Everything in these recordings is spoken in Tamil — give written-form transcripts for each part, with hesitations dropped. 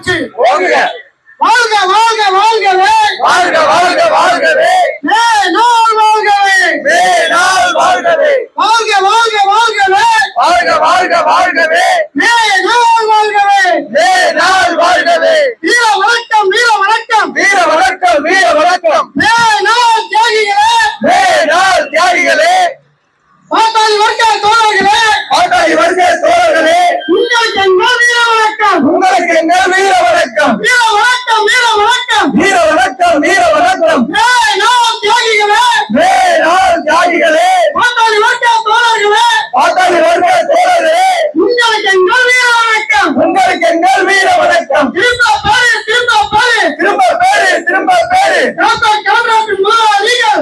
மூச்சு ஓங்குக. வாழ்க வாழ்க வாழ்கவே வாழ்க வாழ்க வாழ்கவே நாள் வாழ்கவே நாள் வாழ்கவே வாழ்க வாழ்க வாழ்கவே வாழ்க வாழ்க வாழ்கவே நாள் வாழ்கவே நாள் வாழ்கவே வீர வணக்கம் வீர வணக்கம் வீர வணக்கம் வீர வணக்கம் நாள் தியாகிகளே நாள் தியாகிகளே பாட்டாளி வர்க்க தோழர்களே பாட்டாளி வர்க்க தோழர்களே உங்களுக்கு எங்கள் வீர வணக்கம் உங்களுக்கு எங்கள் வீர வணக்கம் வீர வணக்கம் வீர வணக்கம் வீர வணக்கம் வீர வணக்கம் நாள் தியாகிகளே நாள் தியாகிகளே பாட்டாளி வர்க்க தோழர்களே பாட்டாளி வர்க்க தோழர்களே உங்களுக்கு எங்கள் வீர வணக்கம் உங்களுக்கு எங்கள் வீர வணக்கம் திரும்ப பேரு திரும்ப பேரு திரும்ப பேரு திரும்ப பேரு காமராஜ் முதலாளிகள்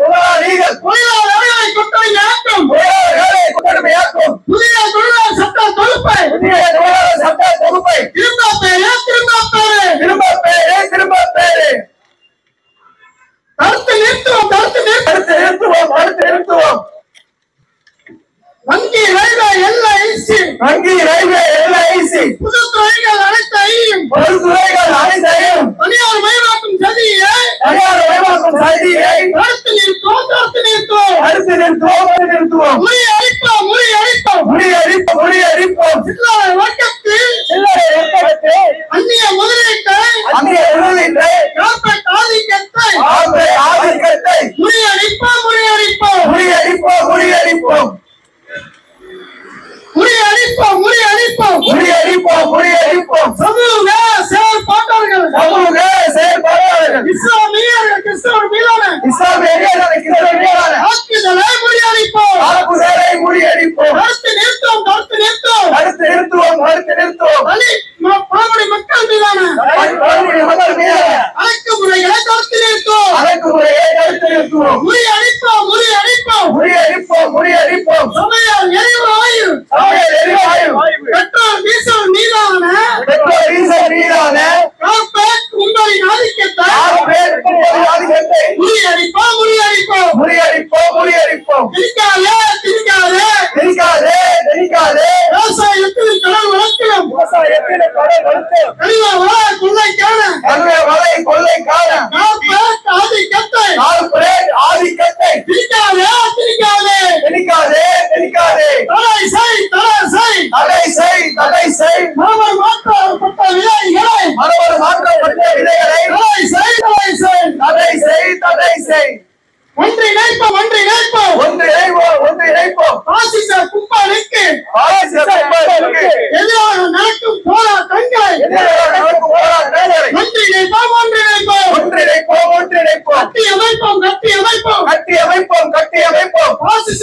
முதலாளிகள் தொழிலாளர்களை குற்றமையாக்கும் தொழிலாளர்களை குற்றமையாக்கும் புதிய தொழிலாளர் சட்ட தொகுப்பை புதிய தொழிலாளர் சட்ட தொகுப்பை திரும்ப பேரு திரும்ப பேரு திரும்ப பேரு திரும்ப பேரு தடுத்து நிறுத்துவோம் தடுத்து அடுத்து நிறுத்துவோம் அடுத்து நிறுத்துவோம் வங்கி ரயில்வே எல்ஐசி வங்கி ரயில்வே எல்ஐசி புது துறைகள் அனைத்தையும் பொது துறைகள் அனைத்தையும் தனியார் மயமாக்கும் சதியை தனியார் மயமாக்கும் சதியை தடுத்து நிறுத்துவோம் தடுத்து நிறுத்துவோம் அடுத்து நிறுத்துவோம் அடுத்து நிறுத்துவோம் முறியடிப்போம் முறியடிப்போம் முறியடிப்போம் முறியடிப்போம் சில்லறை வர்க்கத்தில் சில்லறை வர்க்கத்தை அந்நிய முதலீட்டை அந்நிய முதலீட்டை கார்ப்பரேட் ஆதிக்கத்தை ஆதிக்கத்தை முறியடிப்போம் முறியடிப்போம் முறியடிப்போம் முறியடிப்போம் முறியடிப்போம் முறியடிப்போம் முறியடிப்போம் முறியடிப்போம் சமூக செயல்பாட்டாளர்கள் சமூக செயல்பாட்டாளர்கள் இஸ்லாமியர்கள் கிறிஸ்தவர் மீதான இஸ்லாமியர்களான தாக்குதலை முறியடிப்போம் தாக்குதலை முறியடிப்போம் தடுத்து நிறுத்துவோம் தடுத்து நிறுத்துவோம் அடுத்து நிறுத்துவோம் அடுத்து நிறுத்துவோம் பழங்குடி மக்கள் மீதான மக்கள் மீதான அடக்குமுறைகளை தடுத்து நிறுத்துவோம் அடக்குமுறையை தடுத்து நிறுத்துவோம் முறியடிப்போம் முறியடிப்போம் முறியடிப்போம் முறியடிப்போம் சமையல் எரிவாயு சமையல் எரிவாயு பெட்ரோல் டீசல் மீதான பெட்ரோல் டீசல் மீதான கார்ப்பரேட் உங்களின் ஆதிக்கத்தை ஆதிக்கத்தை முறியடிப்போம் முறியடிப்போம் முறியடிப்போம் முறியடிப்போம் திரிக்காதே திரிக்காதே திணிக்காதே திணிக்காதே விவசாயத்தில் கடன் வளர்க்கிறோம் விவசாயத்தில் கடன் வளர்த்து கனிம வள கொள்ளைக்கான கல்வி வலை கொள்ளைக்கான கார்ப்பரேட் ஆதிக்கத்தை கார்ப்பரேட் ஆதிக்கத்தை திரிக்காதே திரிக்காதே திணிக்காதே திணிக்காதே தடை செய் தடை செய் தடை செய் தடை செய் மரபர் மாற்றப்பட்ட விலைகளை மரபர் மாற்றப்பட்ட விதைகளை தடை செய் தடை செய் தடை செய் தடை செய் ஒன்றிணைப்போம் ஒன்றிணைப்போம் ஒன்றிணைப்போம் பாசிச கும்பலுக்கு பாசிசத்திற்கு எதிராக நடக்கும் போராட்டங்களை எதிராக நடக்கும் போராட்டங்களை ஒன்றிணைப்போம் ஒன்றிணைப்போம் ஒன்றிணைப்போம் ஒன்றிணைப்போம் கட்டி அமைப்போம் கட்டி அமைப்போம் கட்டி அமைப்போம் கட்டி அமைப்போம் பாசிச